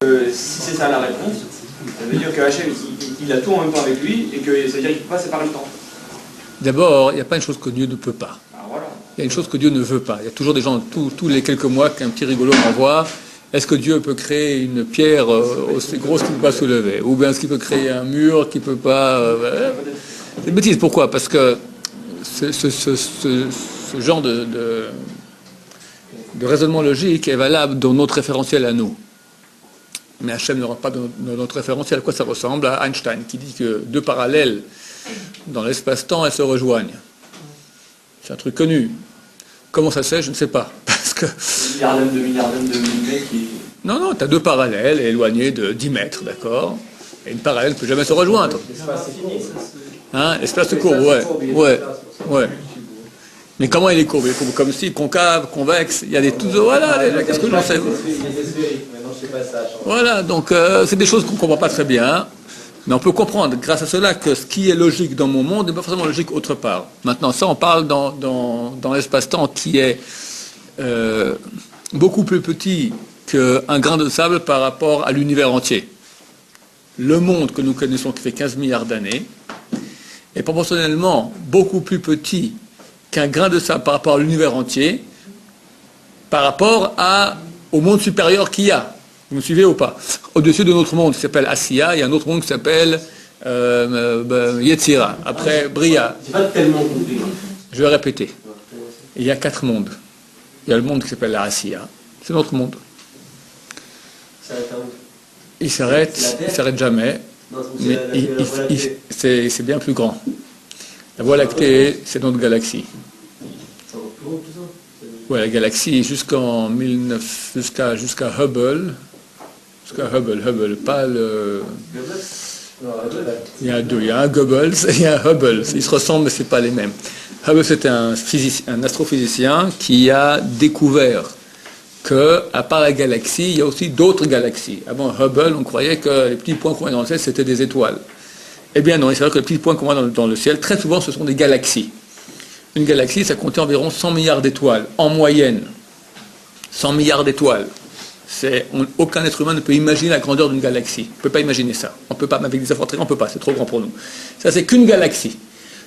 Si c'est ça la réponse, ça veut dire que Hachem il a tout en même temps avec lui et que ça veut dire qu'il ne peut pas séparer le temps. D'abord, il n'y a pas une chose que Dieu ne peut pas. Alors voilà. Il y a une chose que Dieu ne veut pas. Il y a toujours des gens, tous les quelques mois, qu'un petit rigolo m'envoie. Est-ce que Dieu peut créer une pierre aussi grosse qu'il ne peut pas soulever? Ou bien est-ce qu'il peut créer un mur qui ne peut pas... C'est une bêtise. Pourquoi? Parce que ce genre de raisonnement logique est valable dans notre référentiel à nous. Mais Hachem ne rentre pas dans notre référentiel. À quoi ça ressemble? À Einstein, qui dit que deux parallèles dans l'espace-temps, elles se rejoignent. C'est un truc connu. Comment ça se fait? Je ne sais pas. Parce que... Milliardaine de millimètres qui... Non, tu as deux parallèles éloignés de 10 mètres, d'accord? Et une parallèle ne peut jamais se rejoindre. Hein? L'espace de courbe, ouais. Mais comment il est courbé? Comme si, concave, convexe, il y a des... Voilà, qu'est-ce que j'en sais? Voilà, donc c'est des choses qu'on ne comprend pas très bien, mais on peut comprendre grâce à cela que ce qui est logique dans mon monde n'est pas forcément logique autre part. Maintenant, ça on parle dans l'espace-temps qui est beaucoup plus petit qu'un grain de sable par rapport à l'univers entier. Le monde que nous connaissons, qui fait 15 milliards d'années, est proportionnellement beaucoup plus petit qu'un grain de sable par rapport à l'univers entier, par rapport au monde supérieur qu'il y a. Vous me suivez ou pas? Au-dessus de notre monde qui s'appelle Asiya, il y a un autre monde qui s'appelle Yetzira, après Bria. C'est pas tellement compliqué. Je vais répéter. Il y a 4 mondes. Il y a le monde qui s'appelle la Asiya, c'est notre monde. Il s'arrête jamais, mais c'est bien plus grand. La Voie lactée, c'est notre galaxie. Ouais, la galaxie jusqu'à Hubble. Hubble, pas le... Il y a deux, il y a un Goebbels et il y a un Hubble. Ils se ressemblent, mais ce n'est pas les mêmes. Hubble, c'était un astrophysicien qui a découvert qu'à part la galaxie, il y a aussi d'autres galaxies. Avant Hubble, on croyait que les petits points qu'on voit dans le ciel, c'était des étoiles. Eh bien non, il s'avère que les petits points qu'on voit dans le ciel, très souvent, ce sont des galaxies. Une galaxie, ça comptait environ 100 milliards d'étoiles, en moyenne. 100 milliards d'étoiles. Aucun être humain ne peut imaginer la grandeur d'une galaxie. On ne peut pas imaginer ça. On ne peut pas, avec des efforts très grands, on ne peut pas, c'est trop grand pour nous. Ça, c'est qu'une galaxie.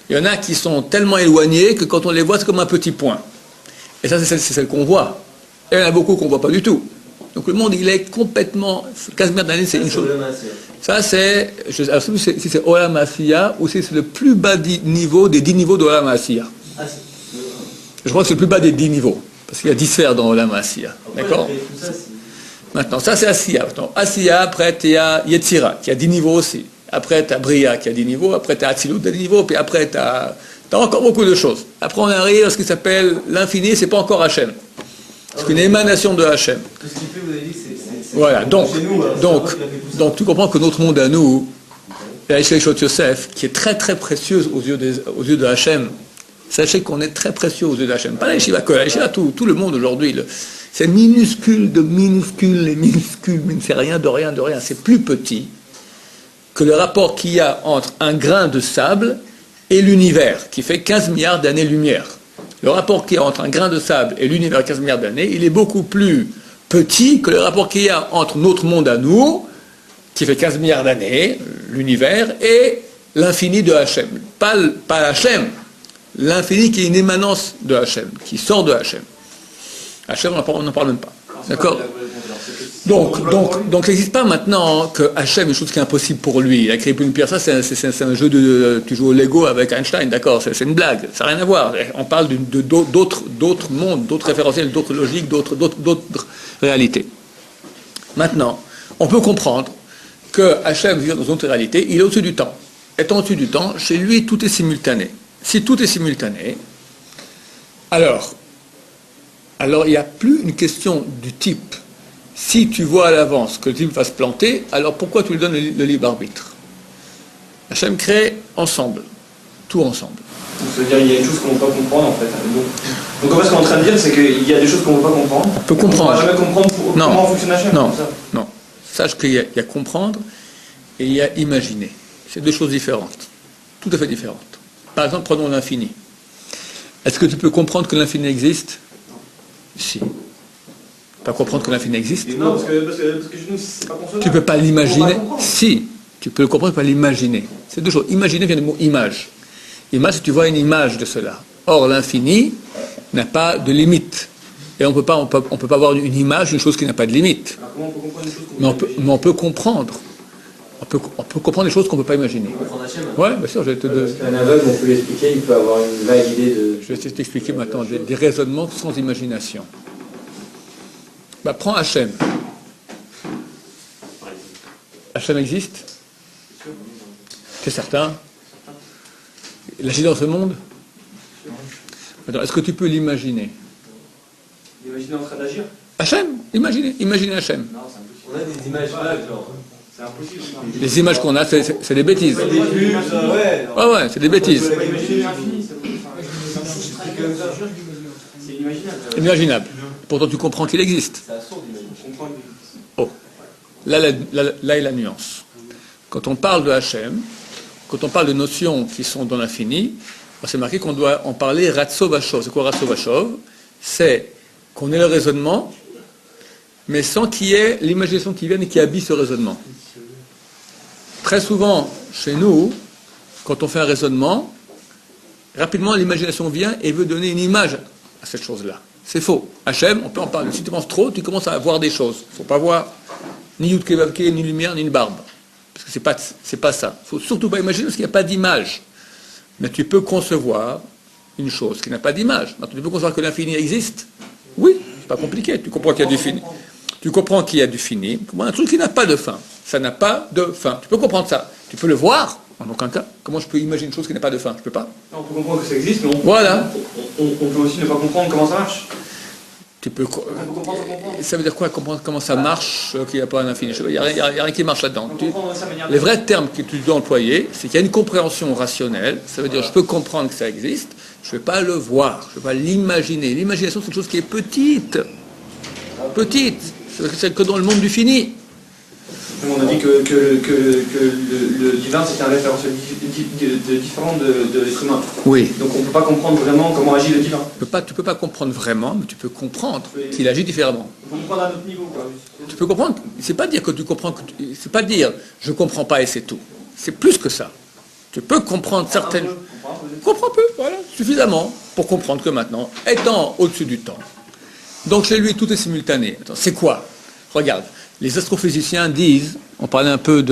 Il y en a qui sont tellement éloignés que quand on les voit, c'est comme un petit point. Et ça, c'est celle qu'on voit. Et il y en a beaucoup qu'on ne voit pas du tout. Donc le monde, il est complètement... 15 milliards d'années, c'est une chose. Ça, c'est... Je ne sais plus si c'est Olam Asiya ou si c'est le plus bas niveau des 10 niveaux de Olam Asiya. Je crois que c'est le plus bas des 10 niveaux. Parce qu'il y a 10 sphères dans Olam Asiya. D'accord? Maintenant, ça c'est Asiya. Asiya, après tu as Yetzira, qui a 10 niveaux aussi. Après tu as Bria, qui a 10 niveaux. Après tu as Atzilut, qui a 10 niveaux. Puis après tu as encore beaucoup de choses. Après on arrive à ce qui s'appelle l'infini, c'est pas encore Hachem. C'est une émanation de Hachem. Voilà, donc tu comprends que notre monde à nous, la Yeshua Yosef, qui est très très précieuse aux yeux de Hachem, sachez qu'on est très précieux aux yeux de Hachem. Pas la Yeshiva que la Yeshiva, tout le monde aujourd'hui. C'est minuscule de minuscule et minuscule, mais c'est rien de rien de rien. C'est plus petit que le rapport qu'il y a entre un grain de sable et l'univers, qui fait 15 milliards d'années-lumière. Le rapport qu'il y a entre un grain de sable et l'univers 15 milliards d'années, il est beaucoup plus petit que le rapport qu'il y a entre notre monde à nous, qui fait 15 milliards d'années, l'univers, et l'infini de Hachem. Pas Hachem, l'infini qui est une émanence de Hachem, qui sort de Hachem. Hachem, on n'en parle même pas. D'accord? Donc, il n'existe pas maintenant que Hachem est une chose qui est impossible pour lui. Il a créé une pierre, ça c'est un jeu de... Tu joues au Lego avec Einstein, d'accord? C'est une blague, ça n'a rien à voir. On parle d'autres mondes, d'autres référentiels, d'autres logiques, d'autres réalités. Maintenant, on peut comprendre que Hachem vit dans une autre réalité, il est au-dessus du temps. Étant au-dessus du temps, chez lui, tout est simultané. Si tout est simultané, alors il n'y a plus une question du type. Si tu vois à l'avance que le type va se planter, alors pourquoi tu lui donnes le libre arbitre? Hachem crée ensemble, tout ensemble. C'est-à-dire qu'il y a une chose qu'on ne peut pas comprendre en fait. Donc en fait ce qu'on est en train de dire c'est qu'il y a des choses qu'on ne peut pas comprendre. On peut comprendre. On ne va jamais comprendre comment fonctionne Hachem. Non. Sache qu'il y a comprendre et il y a imaginer. C'est deux choses différentes. Tout à fait différentes. Par exemple, prenons l'infini. Est-ce que tu peux comprendre que l'infini existe? Si. pas comprendre que l'infini existe. Non, parce que chez nous, c'est pas concevable. Tu peux pas On va l'imaginer. comprendre. Si, tu peux le comprendre, tu peux pas l'imaginer. C'est deux choses. Imaginer vient du mot image. Image, c'est tu vois une image de cela. Or, l'infini n'a pas de limite. Et on peut pas avoir une image d'une chose qui n'a pas de limite. Alors comment on peut comprendre une chose qu'on Mais peut on peut comprendre. On peut comprendre des choses qu'on ne peut pas imaginer. Comprendre Hachem. Ouais, bien sûr, je vais te donner. Parce qu'un aveugle, on peut l'expliquer, il peut avoir une vague idée de. Je vais essayer de t'expliquer maintenant des raisonnements sans imagination. Bah, prends Hachem. Hachem existe? C'est certain. Il agit dans ce monde? Attends, est-ce que tu peux l'imaginer? Imaginer en train d'agir? Hachem, imaginez Hachem. Non, c'est impossible. On a des images vagues, genre. C'est impossible. Les images qu'on a, c'est des bêtises. Des pubs, ouais. Ouais, c'est des bêtises. C'est pas imaginer l'infini, c'est inimaginable. Imaginable. Pourtant, tu comprends qu'il existe. C'est absurde d'imaginer. Je comprends une- Oh, là est la nuance. Quand on parle de Hachem, quand on parle de notions qui sont dans l'infini, c'est marqué qu'on doit en parler Ratso Vachov. C'est quoi Ratso Vachov? C'est qu'on ait le raisonnement, mais sans qu'il y ait l'imagination qui vienne et qui habille ce raisonnement. Très souvent, chez nous, quand on fait un raisonnement, rapidement l'imagination vient et veut donner une image à cette chose-là. C'est faux. Hachem, on peut en parler. Si tu penses trop, tu commences à voir des choses. Il ne faut pas voir ni Yudke Vavke, ni lumière, ni une barbe. Parce que c'est pas ça. Il ne faut surtout pas imaginer parce qu'il n'y a pas d'image. Mais tu peux concevoir une chose qui n'a pas d'image. Maintenant, tu peux concevoir que l'infini existe. Oui, c'est pas compliqué. Tu comprends qu'il y a du fini. Tu comprends qu'il y a du fini. Tu comprends un truc qui n'a pas de fin. Ça n'a pas de fin. Tu peux comprendre ça. Tu peux le voir. En aucun cas. Comment je peux imaginer une chose qui n'a pas de fin? Je peux pas. On peut comprendre que ça existe, mais Voilà. on peut aussi ne pas comprendre comment ça marche. Tu peux. On peut comprendre, Ça veut dire quoi? Comprendre comment ça marche, qu'il n'y a pas un infini? Il n'y a rien qui marche là-dedans. On peut comprendre sa manière de- Les vrais termes que tu dois employer, c'est qu'il y a une compréhension rationnelle. Ça veut dire je peux comprendre que ça existe, je ne vais pas le voir, je ne vais pas l'imaginer. L'imagination, c'est une chose qui est petite. Petite. C'est que dans le monde du fini. On a dit que le divin c'est un référentiel différent de l'être humain. Oui. Donc on ne peut pas comprendre vraiment comment agit le divin. Tu peux pas comprendre vraiment, mais tu peux comprendre qu'il agit différemment. On peut comprendre à notre niveau. Quoi. Tu peux comprendre. C'est pas dire que tu comprends. C'est pas dire je comprends pas et c'est tout. C'est plus que ça. Tu peux comprendre certaines. Comprends peu, voilà, suffisamment pour comprendre que maintenant, étant au-dessus du temps, donc chez lui tout est simultané. Attends, c'est quoi? Regarde, les astrophysiciens disent, on parlait un peu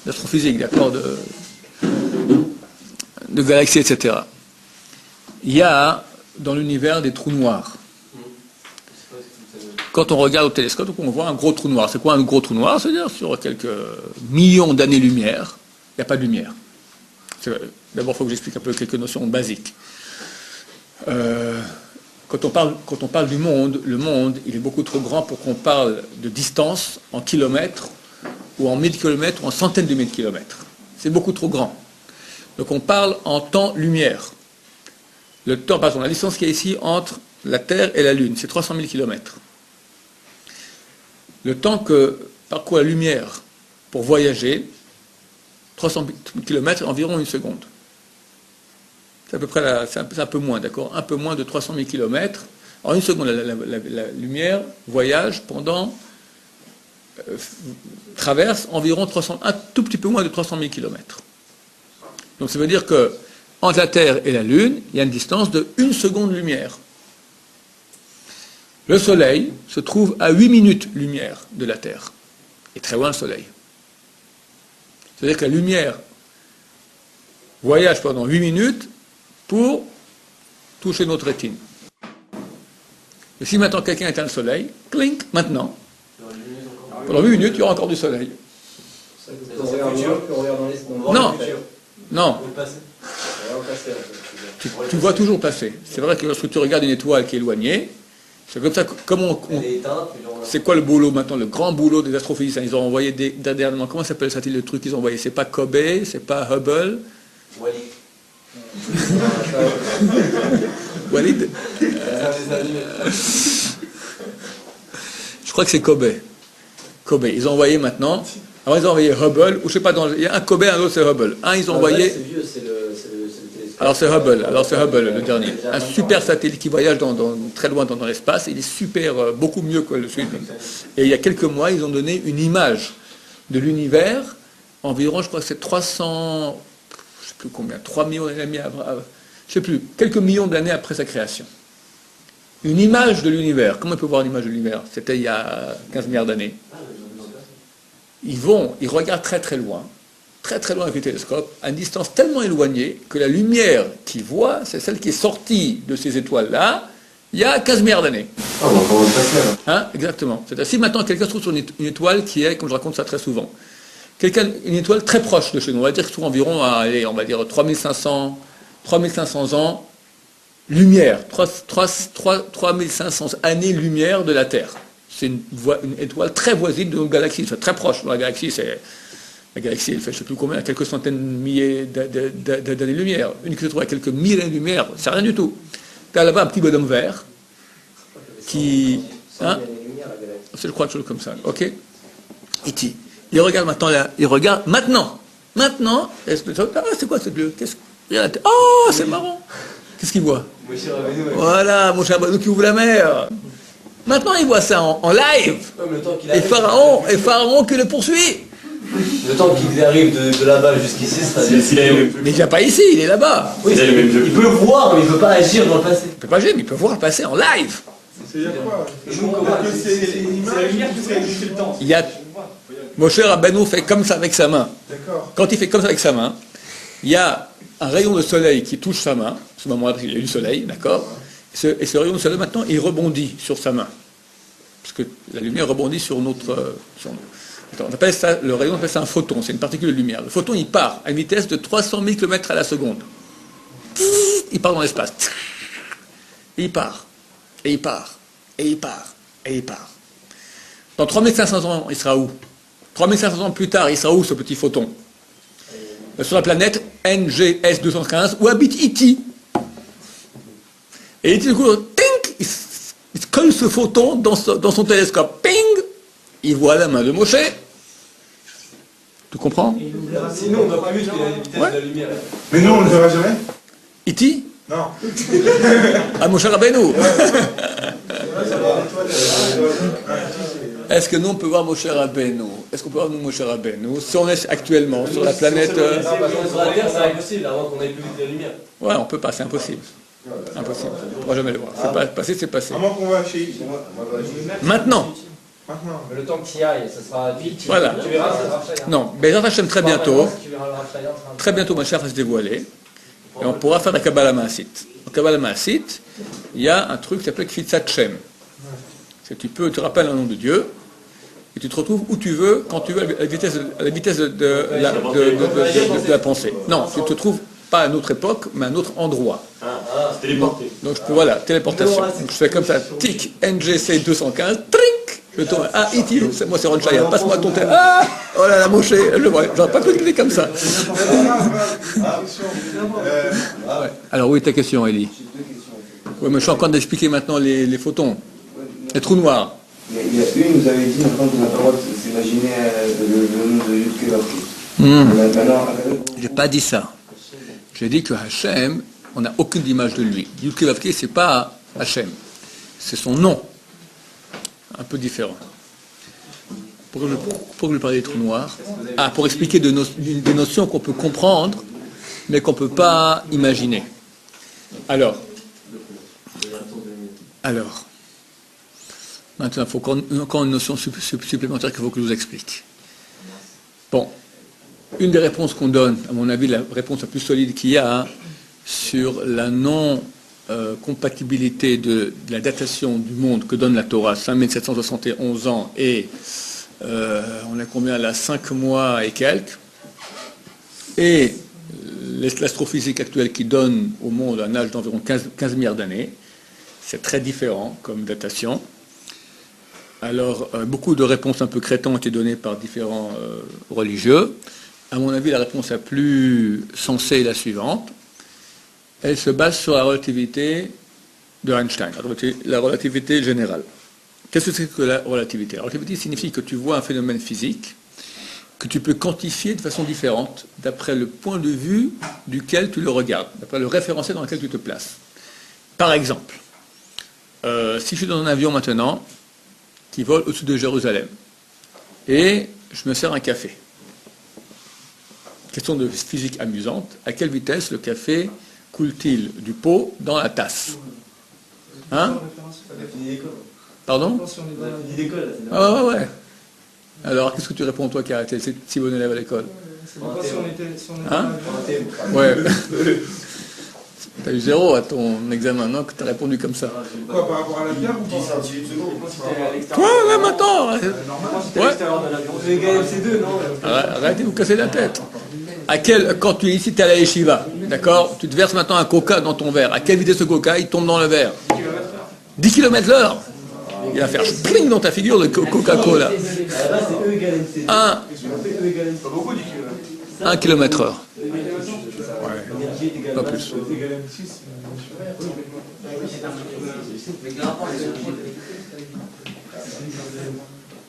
d'astrophysique, d'accord, de galaxies, etc. Il y a dans l'univers des trous noirs. Quand on regarde au télescope, on voit un gros trou noir. C'est quoi un gros trou noir? C'est-à-dire sur quelques millions d'années-lumière, il n'y a pas de lumière. D'abord, il faut que j'explique un peu quelques notions basiques. Quand on parle du monde, le monde, il est beaucoup trop grand pour qu'on parle de distance en kilomètres, ou en 1000 kilomètres, ou en centaines de milliers de kilomètres. C'est beaucoup trop grand. Donc on parle en temps-lumière. Le temps, par exemple, la distance qu'il y a ici entre la Terre et la Lune, c'est 300 000 kilomètres. Le temps que parcourt la lumière pour voyager, 300 km, environ une seconde. C'est à peu près, c'est un peu moins, d'accord? Un peu moins de 300 000 km. En une seconde, la lumière voyage pendant, traverse environ un tout petit peu moins de 300 000 km. Donc ça veut dire que entre la Terre et la Lune, il y a une distance de 1 seconde lumière. Le Soleil se trouve à 8 minutes lumière de la Terre. Et très loin le Soleil. C'est-à-dire que la lumière voyage pendant 8 minutes pour toucher notre rétine. Et si maintenant quelqu'un éteint le Soleil, clink, maintenant, pendant 8 minutes, il y aura encore du Soleil. On regarde dans les... Non, non, Le passé. On va passer, en fait. tu vois toujours passer. C'est vrai que lorsque tu regardes une étoile qui est éloignée, c'est comme ça, Elle est éteinte, puis on la... c'est quoi le boulot maintenant, le grand boulot des astrophysiciens? Ils ont envoyé dernièrement, comment s'appelle ça, le truc qu'ils ont envoyé? C'est pas Kobe, c'est pas Hubble. Wally. Walid, je crois que c'est Kobe. Kobe, ils ont envoyé maintenant. Avant, ils ont envoyé Hubble, ou je sais pas, il y a un Kobe, un autre c'est Hubble. Un, ils ont envoyé. C'est vieux, c'est le Alors c'est Hubble, le dernier. Un super satellite qui voyage très loin dans l'espace. Il est super, beaucoup mieux que le celui. Et il y a quelques mois, ils ont donné une image de l'univers, environ, je crois que c'est 300, je ne sais plus combien, 3 millions d'années, je ne sais plus, quelques millions d'années après sa création. Une image de l'univers. Comment on peut voir l'image de l'univers? C'était il y a 15 milliards d'années. Ils regardent très très loin avec les télescopes, à une distance tellement éloignée que la lumière qu'ils voient, c'est celle qui est sortie de ces étoiles-là il y a 15 milliards d'années. Ah, on va pas passer là. Hein, exactement. C'est-à-dire, si maintenant quelqu'un se trouve sur une étoile qui est, comme je raconte ça très souvent, une étoile très proche de chez nous, on va dire qu'il se trouve environ à, allez, on va dire 3500 ans lumière, 3500 années-lumière de la Terre. C'est une étoile très voisine de notre galaxie, c'est très proche. La galaxie, elle fait je ne sais plus combien, quelques centaines de milliers d'années-lumière. Une qui se trouve à quelques milliers d'années-lumière, c'est rien du tout. Tu as là-bas un petit bonhomme vert qui... Hein, je crois, quelque chose comme ça. Ok. E.T. Il regarde maintenant là. Il regarde maintenant. Maintenant. C'est quoi ce bleu? Oh, c'est marrant. Qu'est-ce qu'il voit? Voilà, mon cher Rabbeinu qui ouvre la mer. Maintenant, il voit ça en live. Et Pharaon qui le poursuit. Le temps qu'il arrive de là-bas jusqu'ici, ça Mais il vient pas ici, il est là-bas. Oui, il peut voir, mais il ne peut pas agir dans le passé. Il peut pas agir, mais il peut voir le passé en live. C'est-à-dire quoi? C'est la lumière qui fait le temps. Il y a... Moshe Rabbeinu fait comme ça avec sa main. D'accord. Quand il fait comme ça avec sa main, il y a un rayon de soleil qui touche sa main. À ce moment-là, il y a eu du soleil, d'accord? Et ce rayon de soleil, maintenant, il rebondit sur sa main. Parce que la lumière rebondit sur notre... On appelle ça, le rayon, on appelle ça un photon, c'est une particule de lumière. Le photon, il part à une vitesse de 300 000 km à la seconde. Il part dans l'espace. Et il part. Et il part. Et il part. Et il part. Dans 3500 ans, il sera où? 3500 ans plus tard, il sera où ce petit photon? Sur la planète NGS 215, où habite E.T. Et E.T. du coup, tink, il colle ce photon dans son télescope. Ping! Il voit la main de Moshe. Tu comprends? Sinon, on ne va pas vite que la vitesse de la lumière. Mais nous, on ne le verra jamais? E.T. Non. Ah, Moshe Rabbeinu. Est-ce que nous, on peut voir Moshe Rabbeinu? Est-ce qu'on peut voir nous Moshe Rabbeinu? Si on est actuellement sur la planète... Non, parce qu'on est sur la Terre, c'est impossible, avant qu'on ait plus vite la lumière. Ouais, on peut pas, c'est impossible. Impossible. On ne pourra jamais le voir. C'est pas passé, c'est passé. À moins qu'on va chez... Maintenant. Maintenant. Mais le temps que tu y ailles, ça sera vite. Voilà. Tu verras, ça sera Non, Bezrat Hashem très bientôt. Tu verras le Rafaïa en train de... Très bientôt, ma chère va se dévoiler. Et on pourra faire la Kabbalah Maasit. En Kabbalah Maasit, il y a un truc qui s'appelle Kfitzat Shem. C'est tu rappelles un nom de Dieu, et tu te retrouves où tu veux, quand tu veux, à la vitesse de la pensée. Non, tu te trouves pas à une autre époque, mais à un autre endroit. C'est téléporté. Donc voilà, téléportation. Donc, je fais comme ça, tic, NGC 215, trink, je tourne. Ah, E.T., moi c'est Ron Shaya, passe-moi ton téléphone. Ah, oh là là, Moshe, je vois, j'aurais pas pu le cliquer comme ça. Ouais. Alors oui, ta question, Elie. Oui, mais je suis en train d'expliquer maintenant les photons, les trous noirs. Il y a une, vous avez dit, maintenant qu'on n'a pas le droit de s'imaginer le nom de Yudke Vavke. J'ai pas dit ça. J'ai dit que Hachem, on n'a aucune image de lui. Yudke Vavke, c'est pas Hachem. C'est son nom. Un peu différent. Pourquoi je parlais des trous noirs? Ah, pour expliquer des notions qu'on peut comprendre, mais qu'on ne peut pas imaginer. Alors, maintenant, il faut encore une notion supplémentaire qu'il faut que je vous explique. Bon, une des réponses qu'on donne, à mon avis, la réponse la plus solide qu'il y a sur la non-compatibilité de la datation du monde que donne la Torah, 5771 ans, et on a combien là, 5 mois et quelques, et l'astrophysique actuelle qui donne au monde un âge d'environ 15 milliards d'années. C'est très différent comme datation. Alors, beaucoup de réponses un peu crétines ont été données par différents religieux. À mon avis, la réponse la plus sensée est la suivante. Elle se base sur la relativité de Einstein, la relativité générale. Qu'est-ce que c'est que la relativité? La relativité signifie que tu vois un phénomène physique que tu peux quantifier de façon différente, d'après le point de vue duquel tu le regardes, d'après le référentiel dans lequel tu te places. Par exemple, si je suis dans un avion maintenant, qui vole au-dessus de Jérusalem, et je me sers un café. Question de physique amusante, à quelle vitesse le café coule-t-il du pot dans la tasse? Hein? Pardon? Ah ouais. Alors, qu'est-ce que tu réponds, toi, qui a été si bon élève à l'école? Hein? Ouais. T'as eu 0 à ton examen, non? Que t'as répondu comme ça. Quoi, par rapport à la pierre ou pas? 10 cm secondes. Ouais, maintenant. Ouais. Vous avez gagné MC2, non? Arrêtez de vous casser la tête. Quand tu es ici, tu es à la yeshiva, d'accord? Tu te verses maintenant un coca dans ton verre. À quelle vitesse ce coca, il tombe dans le verre? 10 km/h. Il va faire spring dans ta figure le Coca-Cola. 1 km/h. Pas plus.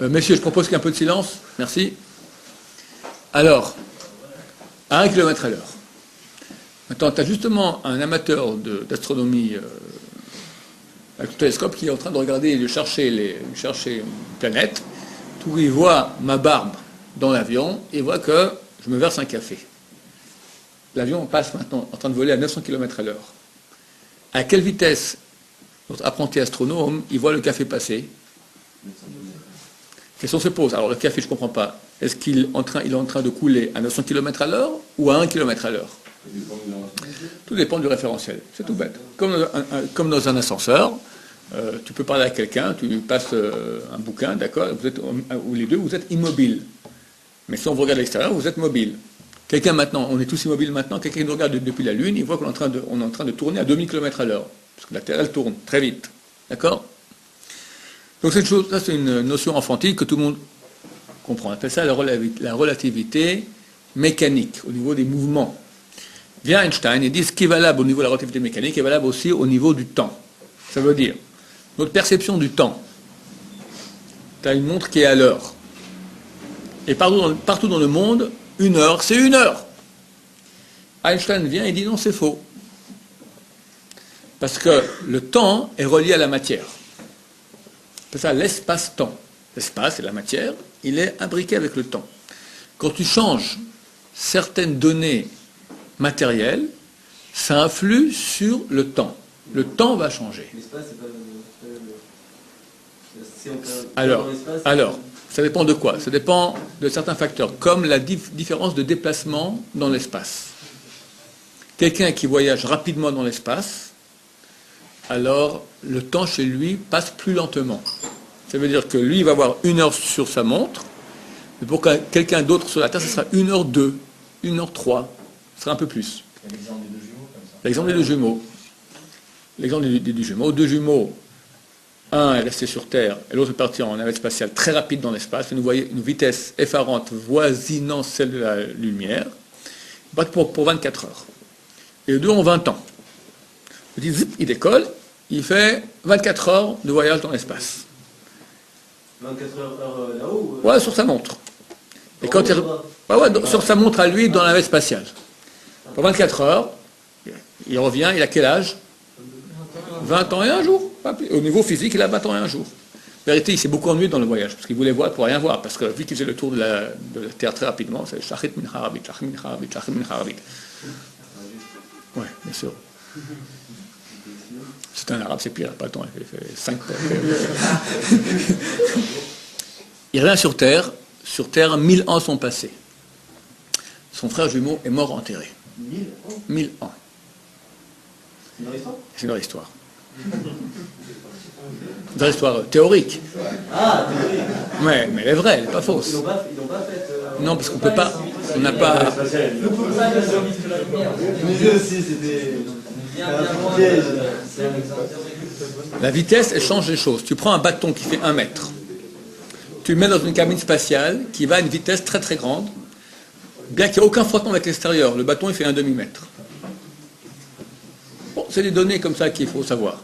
Messieurs, je propose qu'il y ait un peu de silence. Merci. Alors, à 1 km/h. Maintenant, tu as justement un amateur d'astronomie avec le télescope qui est en train de regarder et de chercher une planète. Tout, il voit ma barbe dans l'avion et voit que je me verse un café. L'avion passe maintenant en train de voler à 900 km/h. À quelle vitesse notre apprenti astronome, il voit le café passer? Question se pose. Alors le café, je ne comprends pas. Est-ce qu'il est en train de couler à 900 km/h ou à 1 km/h? Tout dépend du référentiel. C'est tout bête. Comme dans un ascenseur, tu peux parler à quelqu'un, tu lui passes un bouquin, d'accord, ou les deux, vous êtes immobiles. Mais si on vous regarde à l'extérieur, vous êtes mobile. Quelqu'un maintenant, on est tous immobiles maintenant, quelqu'un qui nous regarde depuis la Lune, il voit qu'on est en train de tourner à 2000 km/h. Parce que la Terre, elle tourne très vite. D'accord? Donc ça, c'est une notion enfantine que tout le monde comprend. On appelle ça la relativité mécanique, au niveau des mouvements. Vient Einstein et dit ce qui est valable au niveau de la relativité mécanique est valable aussi au niveau du temps. Ça veut dire, notre perception du temps. Tu as une montre qui est à l'heure. Et partout dans le monde, 1 heure, c'est 1 heure. Einstein vient et dit non, c'est faux. Parce que le temps est relié à la matière. C'est ça, l'espace-temps. L'espace et la matière, il est imbriqué avec le temps. Quand tu changes certaines données matérielles, ça influe sur le temps. Le temps va changer. L'espace, c'est pas... Alors, ça dépend de quoi? Ça dépend de certains facteurs, comme la différence de déplacement dans l'espace. Quelqu'un qui voyage rapidement dans l'espace, alors le temps chez lui passe plus lentement. Ça veut dire que lui, il va avoir 1 heure sur sa montre, mais pour quelqu'un d'autre sur la Terre, ce sera 1h02, 1h03, ce sera un peu plus. L'exemple des deux jumeaux. L'exemple des deux jumeaux. Deux jumeaux, un est resté sur Terre et l'autre est parti en navette spatiale très rapide dans l'espace. Vous voyez une vitesse effarante voisinant celle de la lumière. Ils partent pour 24 heures. Et les deux ont 20 ans. Il décolle, il fait 24 heures de voyage dans l'espace. 24 heures là-haut? Ouais, sur sa montre. Et quand sur sa montre à lui dans la navette spatiale. Pour 24 heures, il revient, il a quel âge? 20 ans et 1 jour. Au niveau physique, il a 20 ans et 1 jour. En vérité, il s'est beaucoup ennuyé dans le voyage, parce qu'il voulait voir pour rien voir, parce que vu qu'il faisait le tour de la Terre très rapidement, c'est Shachit min Harabit, Shachit min Harabit, Shachit min Harabit. Ouais, bien sûr. C'est un arabe, c'est pire, pas le temps, il fait 5 fois. Il revient sur Terre, 1000 ans sont passés. Son frère jumeau est mort enterré. 1000 ans. C'est leur histoire. C'est leur histoire théorique. Ah, théorique. Ouais, mais elle est vraie, elle n'est pas fausse. Ils l'ont pas fait. Non, parce qu'on peut pas. On n'a pas. Mais aussi, c'était. La vitesse, elle change les choses. Tu prends un bâton qui fait 1 mètre. Tu le mets dans une cabine spatiale qui va à une vitesse très très grande. Bien qu'il n'y ait aucun frottement avec l'extérieur, le bâton il fait 1 demi-mètre. Bon, c'est des données comme ça qu'il faut savoir.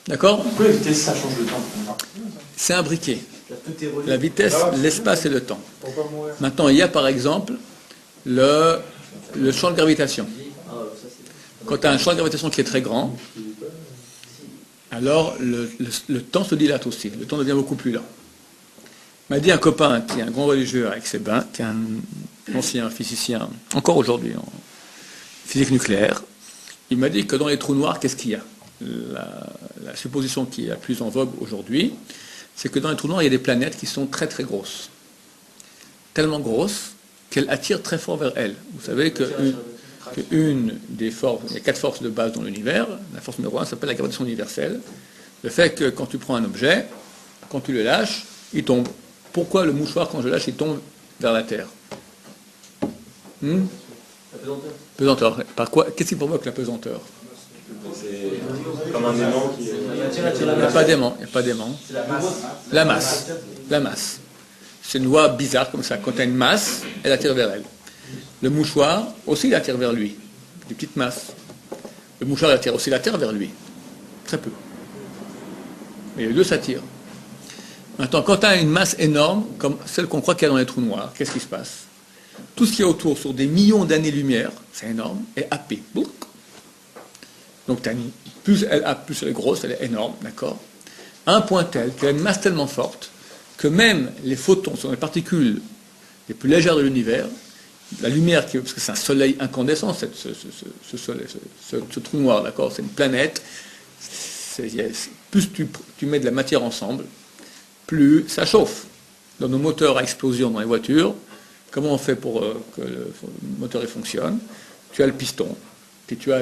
D'accord? Pourquoi la vitesse, ça change le temps? C'est imbriqué. La vitesse, l'espace et le temps. Pour pas mourir. Maintenant, il y a par exemple le champ de gravitation. Quand tu as un champ de gravitation qui est très grand, alors le temps se dilate aussi, le temps devient beaucoup plus lent. M'a dit un copain qui est un grand religieux à Aix-les-Bains, qui est un ancien physicien, encore aujourd'hui en physique nucléaire, il m'a dit que dans les trous noirs, qu'est-ce qu'il y a? La supposition qui est la plus en vogue aujourd'hui, c'est que dans les trous noirs, il y a des planètes qui sont très très grosses. Tellement grosses qu'elles attirent très fort vers elles. Vous savez qu'une des forces, il y a 4 forces de base dans l'univers, la force numéro 1 s'appelle la gravitation universelle. Le fait que quand tu prends un objet, quand tu le lâches, il tombe. Pourquoi le mouchoir, quand je lâche, il tombe vers la Terre? La pesanteur. Pesanteur. Par quoi? Qu'est-ce qui provoque la pesanteur? C'est comme un aimant qui. Il n'y a pas d'aimant. Il n'y a pas d'aimant. C'est la masse. La masse. La masse. C'est une loi bizarre comme ça. Quand tu as une masse, elle attire vers elle. Le mouchoir aussi, il attire vers lui. Des petites masses. Le mouchoir attire aussi la Terre vers lui. Très peu. Mais les deux s'attirent. Maintenant, quand tu as une masse énorme, comme celle qu'on croit qu'il y a dans les trous noirs, qu'est-ce qui se passe? Tout ce qui est autour, sur des millions d'années-lumière, c'est énorme, est happé. Bouk. Donc, plus elle est grosse, elle est énorme, d'accord? À un point tel qu'elle a une masse tellement forte que même les photons sont les particules les plus légères de l'univers, la lumière, parce que c'est un soleil incandescent, ce trou noir, d'accord? C'est une planète. Plus tu mets de la matière ensemble, plus ça chauffe. Dans nos moteurs à explosion dans les voitures, comment on fait pour que le moteur il fonctionne? Tu as le piston, puis tu as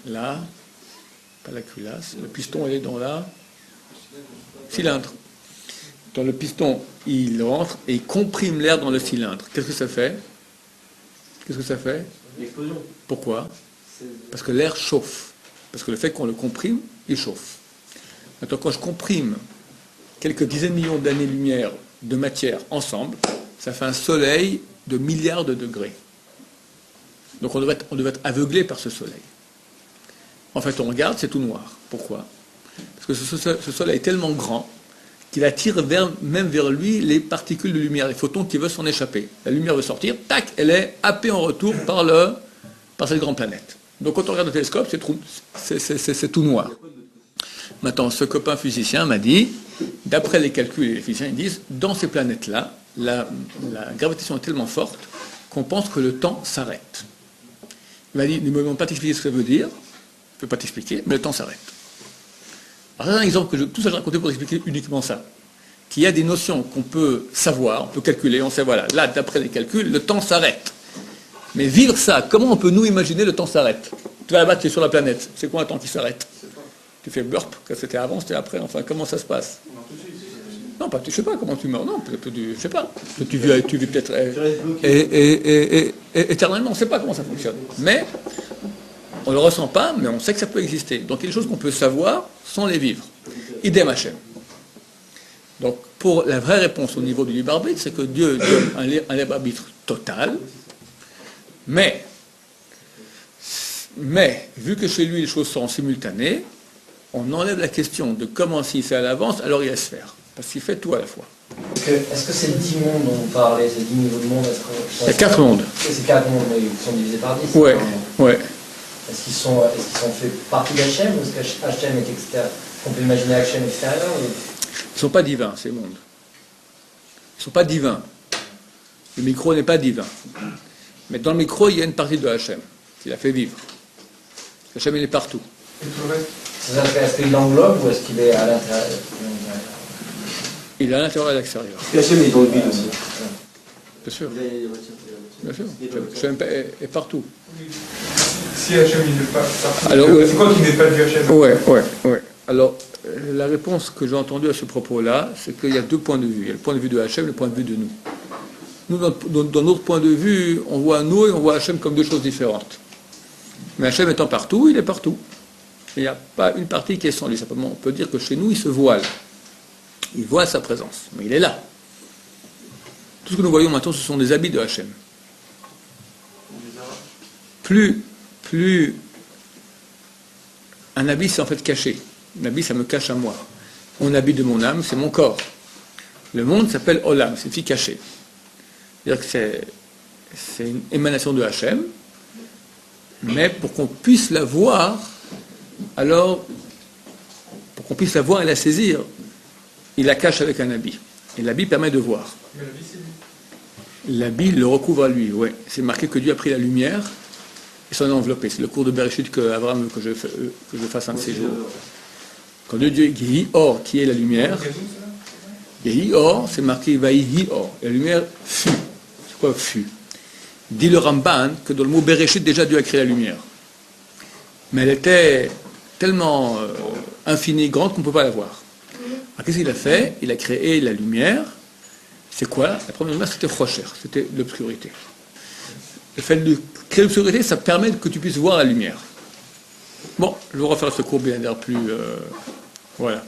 pas la culasse, le piston il est dans la cylindre. Dans le piston, il rentre et il comprime l'air dans le cylindre. Qu'est-ce que ça fait? L'explosion. Pourquoi? Parce que l'air chauffe. Parce que le fait qu'on le comprime, il chauffe. Maintenant, quand je comprime quelques dizaines de millions d'années-lumière de matière ensemble, ça fait un soleil de milliards de degrés. Donc on devait être aveuglé par ce soleil. En fait, on regarde, c'est tout noir. Pourquoi? Parce que ce soleil est tellement grand qu'il attire même vers lui les particules de lumière, les photons qui veulent s'en échapper. La lumière veut sortir, tac, elle est happée en retour par cette grande planète. Donc quand on regarde le télescope, c'est tout noir. Maintenant, ce copain physicien m'a dit, d'après les calculs, et les physiciens ils disent, dans ces planètes-là, la gravitation est tellement forte qu'on pense que le temps s'arrête. Il m'a dit, ne me demande pas t'expliquer ce que ça veut dire, je ne peux pas t'expliquer, mais le temps s'arrête. Alors, c'est un exemple tout ça je racontais pour expliquer uniquement ça. Qu'il y a des notions qu'on peut savoir, on peut calculer, on sait, voilà, là, d'après les calculs, le temps s'arrête. Mais vivre ça, comment on peut nous imaginer le temps s'arrête? Tu vas là-bas, tu es sur la planète, c'est quoi un temps qui s'arrête? Tu fais burp, que c'était avant, c'était après, enfin, comment ça se passe? Non, pas, je sais pas comment tu meurs, non, peut-être, je sais pas. Tu vis peut-être éternellement, on ne sait pas comment ça fonctionne. Mais on ne le ressent pas, mais on sait que ça peut exister. Donc il y a des choses qu'on peut savoir sans les vivre. Idem Hachem. Donc pour la vraie réponse au niveau du libre arbitre, c'est que Dieu donne un libre arbitre total, mais vu que chez lui les choses sont simultanées, on enlève la question de comment s'il fait à l'avance, alors il laisse faire. Parce qu'il fait tout à la fois. Est-ce que c'est 10 mondes dont vous parlez, ces 10 niveaux de monde? Il y a 4 mondes. C'est 4 mondes, mais ils sont divisés par 10. Ouais, ouais. Est-ce qu'ils sont fait partie d'Hachem ou est-ce qu'Hachem est extérieur? On peut imaginer Hachem extérieur ou... Ils ne sont pas divins, ces mondes. Ils ne sont pas divins. Le micro n'est pas divin. Mais dans le micro, il y a une partie de Hachem qui l'a fait vivre. Hachem, il est partout. Et tout le reste? Est-ce qu'il englobe ou est-ce qu'il est à l'intérieur? Il est à l'intérieur et à l'extérieur. La chaîne est dans le vide aussi. Bien sûr. Bien sûr. Hachem est partout. Si Hachem il n'est pas parti, Alors, c'est quoi qui n'est pas du Hachem? Ouais. Alors, la réponse que j'ai entendue à ce propos-là, c'est qu'il y a 2 points de vue. Il y a le point de vue de Hachem et le point de vue de nous. Nous, dans notre point de vue, on voit nous et on voit Hachem comme 2 choses différentes. Mais Hachem étant partout, il est partout. Il n'y a pas une partie qui est sans lui. Simplement, on peut dire que chez nous, il se voile. Il voit sa présence, mais il est là. Tout ce que nous voyons maintenant, ce sont des habits de Hachem. Plus un habit, c'est en fait caché. Un habit, ça me cache à moi. Mon habit de mon âme, c'est mon corps. Le monde s'appelle Olam, c'est une fille cachée. C'est-à-dire que c'est une émanation de Hachem, mais pour qu'on puisse la voir, alors, pour qu'on puisse la voir et la saisir, il la cache avec un habit. Et l'habit permet de voir. Mais la vie, c'est lui. L'habit le recouvre à lui, oui. C'est marqué que Dieu a pris la lumière et s'en a enveloppé. C'est le cours de Bereshit que Abraham veut que je fasse un de ces jours. Quand Dieu dit Or, qui est la lumière, et Or, c'est marqué Vaïhi Or. La lumière fut. C'est quoi fut? Dit le Ramban que dans le mot Bereshit, déjà Dieu a créé la lumière. Mais elle était tellement infinie, grande qu'on ne peut pas la voir. Alors qu'est-ce qu'il a fait? Il a créé la lumière. C'est quoi? La première lumière, c'était Rocher, c'était l'obscurité. Le fait de créer l'obscurité, ça permet que tu puisses voir la lumière. Bon, je vais refaire ce cours bien d'air plus... voilà.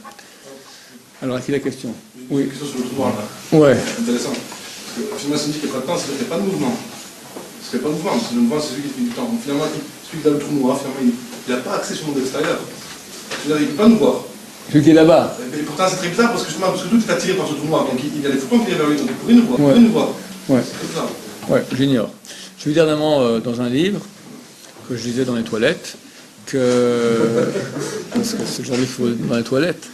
Alors, à qui la question? Oui. Une question sur le trou noir, là. Ouais. Intéressant. Parce que finalement, si on dit qu'il n'y a pas de temps, c'est-à-dire qu'il n'y a pas de mouvement. Parce qu'il n'y a pas de mouvement, parce que le mouvement, c'est celui qui fait du temps. Donc finalement, celui qui a le trou noir, finalement, il n'a pas accès sur le monde extérieur. C'est-à-dire qu'il ne peut pas nous voir. Celui qui est là-bas. Et pourtant, c'est très bizarre parce que justement, parce que tout est attiré par ce trou noir. Donc il y a des photons qui viennent vers lui, donc il pourrait nous voir. Ouais. Il pourrait nous voir. Ouais. C'est très bizarre. Ouais, j'ignore. Je vais dire dernièrement dans un livre que je lisais dans les toilettes, parce que c'est le genre de livre qu'il faut dans les toilettes,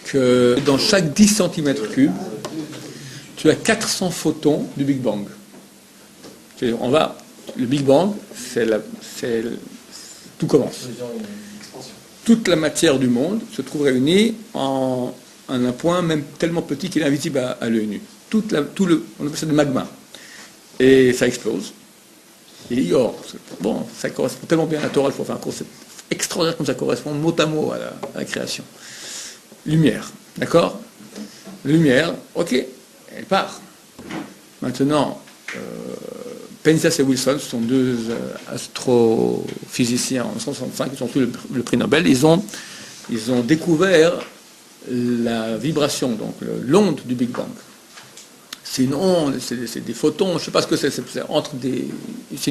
que dans chaque 10 cm3, tu as 400 photons du Big Bang. Le Big Bang, tout commence. Toute la matière du monde se trouve réunie en un point même tellement petit qu'il est invisible à l'œil nu. On appelle ça du magma. Et ça explose. Et bon, ça correspond tellement bien à la Torah, il faut faire un cours, c'est extraordinaire comme ça correspond mot à mot à la création. Lumière, d'accord? Lumière, ok, elle part. Maintenant, Penzias et Wilson sont deux astrophysiciens en 1965, ils ont eu le prix Nobel, ils ont découvert la vibration, donc l'onde du Big Bang. C'est une onde, c'est des photons, je ne sais pas ce que c'est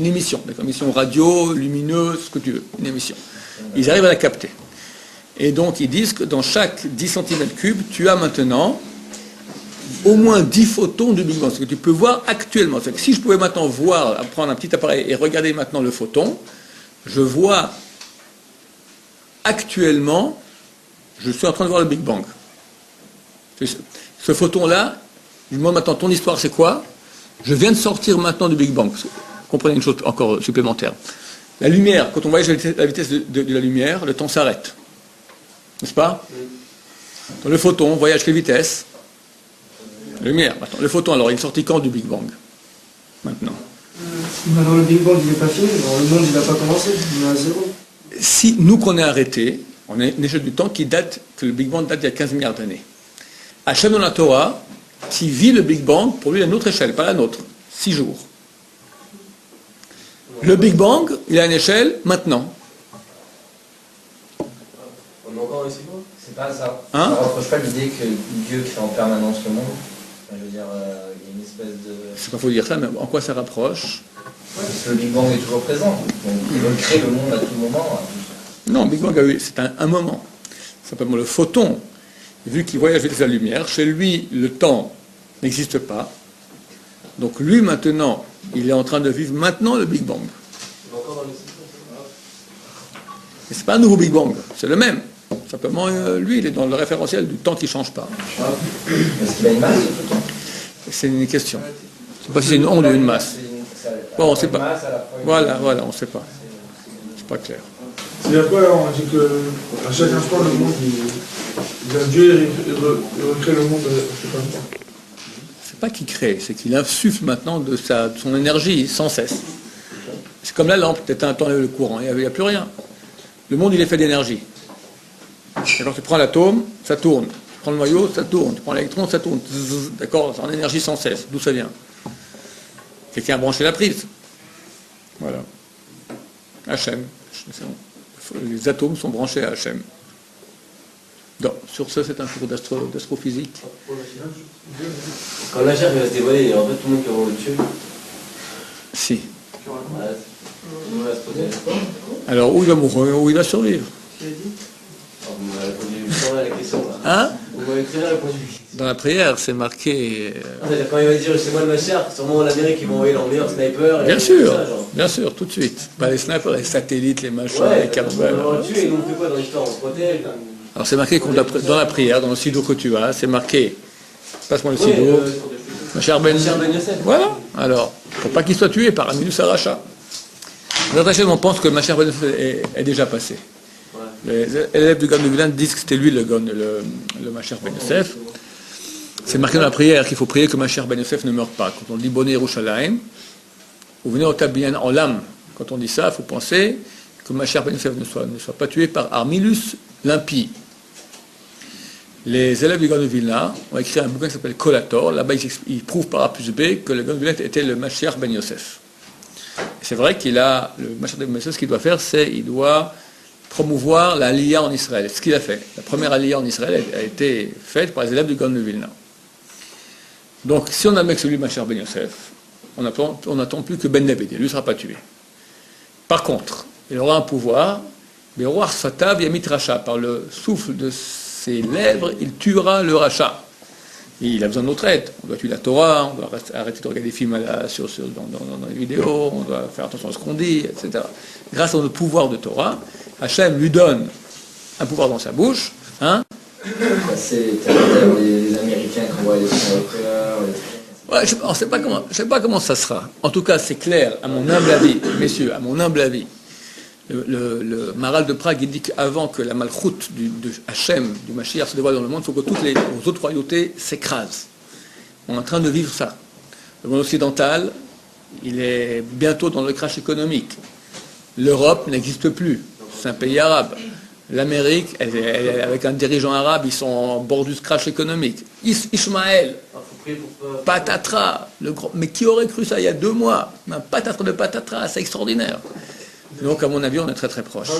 une émission, une émission radio, lumineuse, ce que tu veux, une émission. Ils arrivent à la capter. Et donc ils disent que dans chaque 10 cm3, tu as maintenant au moins 10 photons du Big Bang, ce que tu peux voir actuellement. C'est que si je pouvais maintenant prendre un petit appareil et regarder maintenant le photon, je vois actuellement, je suis en train de voir le Big Bang. Ce photon-là, je me demande maintenant, ton histoire c'est quoi? Je viens de sortir maintenant du Big Bang. Comprenez une chose encore supplémentaire. La lumière, quand on voyage à la vitesse de la lumière, le temps s'arrête. N'est-ce pas? Dans le photon, on voyage quelle vitesse? La lumière. Maintenant, le photon, alors, il est sorti quand du Big Bang? Maintenant. Alors le Big Bang il n'est pas fini, alors, le monde il n'a pas commencé, il est à zéro. Si nous qu'on est arrêté, on a une échelle du temps que le Big Bang date d'il y a 15 milliards d'années. Hachem dans la Torah, qui vit le Big Bang, pour lui, il a une autre échelle, pas la nôtre. 6 jours. Le Big Bang, il a une échelle maintenant. On est encore ici, quoi? C'est pas ça. Hein? Ça ne rapproche pas l'idée que Dieu crée en permanence le monde. Enfin, je veux dire, il y a une espèce de... C'est pas faut dire ça, mais en quoi ça rapproche? Parce que le Big Bang est toujours présent. Donc il veut créer le monde à tout moment. Non, Big Bang, c'est un moment. Simplement le photon, vu qu'il voyage avec la lumière, chez lui, le temps n'existe pas. Donc lui, maintenant, il est en train de vivre maintenant le Big Bang. Mais c'est pas un nouveau Big Bang, c'est le même. Simplement, lui, il est dans le référentiel du temps qui ne change pas. Est-ce qu'il a une masse, ce photon? C'est une question. Je ne sais pas si c'est une onde ou une masse. Bon, on ne sait pas. Voilà, on ne sait pas. C'est pas clair. C'est-à-dire quoi, on dit qu'à chaque instant le monde, Dieu il recrée le monde, je sais pas. C'est pas qu'il crée, c'est qu'il insuffle maintenant de son énergie sans cesse. C'est comme la lampe, tu éteins un temps le courant, il n'y a plus rien. Le monde, il est fait d'énergie. Quand tu prends l'atome, ça tourne. Tu prends le noyau, ça tourne. Tu prends l'électron, ça tourne. D'accord, c'est en énergie sans cesse. D'où ça vient? Quelqu'un a branché la prise. Voilà. Hachem. Les atomes sont branchés à Hachem. Donc, sur ce, c'est un cours d'astrophysique. Quand la chair va se dévoiler, il y a en fait tout le monde qui va le tuer. Si. On va se poser. Alors, où il va mourir, où il va survivre? Vous m'avez répondu à la question là. Hein? Vous m'avez très bien répondu. Dans la prière, c'est marqué. Quand il va dire c'est moi le Mashiach, sûrement l'Amérique, ils vont envoyer leur meilleur sniper. Bien sûr, tout de suite. Bah, les snipers, les satellites, les machins, Ouais, les carbone. on va tuer, ils nous fait quoi dans l'histoire? On se protège. Alors c'est marqué dans la prière, dans le sido que tu as, c'est marqué. Passe-moi le sido. Mashiach ben Yosef. Voilà. Alors, pour pas qu'il soit tué par Amilus Aracha. On pense que Mashiach ben Yosef est déjà passé. Les élèves du Gaon de Vilna disent que c'était lui le Mashiach ben Yosef. C'est marqué dans la prière qu'il faut prier que Mashiach ben Yosef ne meure pas. Quand on dit Bonne Yerushalayim, ou venez au Tabien en l'âme. Quand on dit ça, il faut penser que Mashiach ben Yosef ne soit pas tué par Armilus l'impie. Les élèves du Gaon de Vilna ont écrit un bouquin qui s'appelle Kolator. Là-bas, ils prouvent par A plus B que le Gaon de Vilna était le Mashiach ben Yosef. C'est vrai qu'il a, le Mashiach ben Yosef, ce qu'il doit faire, c'est qu'il doit promouvoir l'Aliyah en Israël. C'est ce qu'il a fait. La première Aliyah en Israël a été faite par les élèves du Gaon de Vilna. Donc, si on a un mec celui Mashiach ben Yosef, on n'attend plus que Ben David. Lui ne sera pas tué. Par contre, il aura un pouvoir, mais roi Sfatav Yamit Racha, par le souffle de ses lèvres, il tuera le rachat. Et il a besoin de notre aide. On doit tuer la Torah, on doit arrêter de regarder des films dans les vidéos, on doit faire attention à ce qu'on dit, etc. Grâce à notre pouvoir de Torah, Hachem lui donne un pouvoir dans sa bouche. Hein. C'est les Américains qui voient les snipers. Ouais, je ne sais pas comment ça sera. En tout cas, c'est clair, à mon humble avis, messieurs, à mon humble avis. Le Maral de Prague, il dit qu'avant que la malchoute de Hachem, du Mashiach, se dévoile dans le monde, il faut que toutes les autres royautés s'écrasent. On est en train de vivre ça. Le monde occidental, il est bientôt dans le crash économique. L'Europe n'existe plus. C'est un pays arabe. L'Amérique, avec un dirigeant arabe, ils sont en bord du crash économique. Ishmaël, patatras, mais qui aurait cru ça il y a 2 mois? Un patatras de patatras, c'est extraordinaire. Donc, à mon avis, on est très très proche.